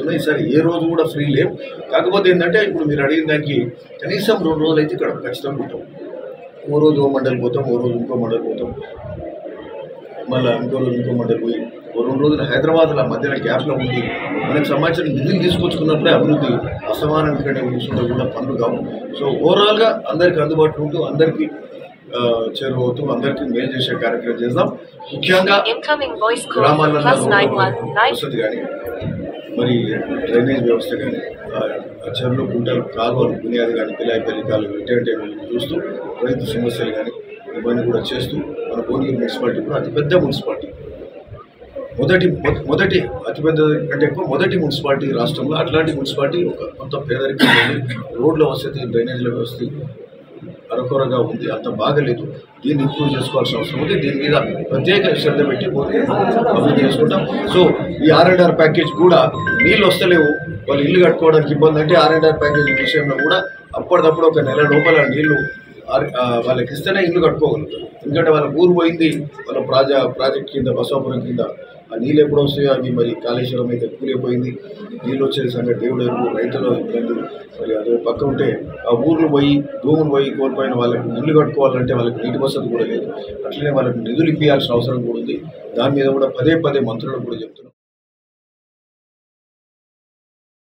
జరుగుతున్నాయి. ఈసారి ఏ రోజు కూడా ఫ్రీ లేవు. కాకపోతే ఏంటంటే ఇప్పుడు మీరు అడిగిన దానికి కనీసం 2 రోజులు అయితే ఇక్కడ ఖచ్చితంగా ఉంటాం. ఓ రోజు ఓ మండలి పోతాం, ఓ రోజు ఇంకో మండలి పోతాం, మళ్ళీ ఇంకో రోజు ఇంకో మండలి పోయి ఓ 2 రోజులు హైదరాబాద్లో మధ్యలో గ్యాప్లో ఉండి మనకు సంబంధించిన నిధులు తీసుకొచ్చుకున్నప్పుడే అభివృద్ధి అసమానంగానే ఉంటుందో కూడా పనులు కావు. సో ఓవరాల్గా అందరికీ అందుబాటులో ఉంటూ అందరికీ చేరువవుతూ అందరికీ మేలు చేసే కార్యక్రమం చేద్దాం. ముఖ్యంగా గ్రామాలలో వసతి కానీ మరి డ్రైనేజ్ వ్యవస్థ కానీ చెరువులు గుంటలు కాలువలు బునియాది కానీ పిలాయిపల్లి కాలువలు ఇటువంటి చూస్తూ రైతు సమస్యలు కానీ ఇవన్నీ కూడా చేస్తూ మన భువనగిరి మున్సిపాలిటీ కూడా అతిపెద్ద మున్సిపాలిటీ, మొదటి అతిపెద్ద కంటే ఎక్కువ మొదటి మున్సిపాలిటీ రాష్ట్రంలో. అట్లాంటి మున్సిపాలిటీ ఒక కొంత పేదరికం ఉంది, రోడ్ల వసతి డ్రైనేజ్ల వ్యవస్థ అరకొరగా ఉంది, అంత బాగలేదు. దీన్ని ఇంప్రూవ్ చేసుకోవాల్సిన అవసరం ఉంది. దీని మీద ప్రత్యేక శ్రద్ధ పెట్టి అభివృద్ధి చేసుకుంటాం. సో ఈ R&R ప్యాకేజ్ కూడా నీళ్ళు వస్తలేవు, వాళ్ళు ఇల్లు కట్టుకోవడానికి ఇబ్బంది అంటే R&R ప్యాకేజ్ విషయంలో కూడా అప్పటికప్పుడు ఒక నెల లోపల నీళ్లు వాళ్ళకి ఇస్తేనే ఇల్లు కట్టుకోగలుగుతారు. ఎందుకంటే వాళ్ళ ఊరు పోయింది, వాళ్ళ ప్రాజెక్ట్ కింద బసవాపురం కింద ఆ నీళ్ళు ఎప్పుడు వస్తాయో అవి మరి కాళేశ్వరం అయితే కూలిపోయింది. నీళ్ళు వచ్చే సంగతి దేవుడు ఎరువు, రైతులు ఇబ్బంది. మరి అదే పక్క ఉంటే ఆ ఊర్లు పోయి భూములు పోయి కోల్పోయిన వాళ్ళకి ఇల్లు కట్టుకోవాలంటే వాళ్ళకి నీటి వసతి కూడా లేదు. అట్లనే వాళ్ళకి నిధులు ఇప్పించాల్సిన అవసరం కూడా ఉంది. దాని మీద కూడా పదే మంత్రులకు కూడా చెప్తున్నాం.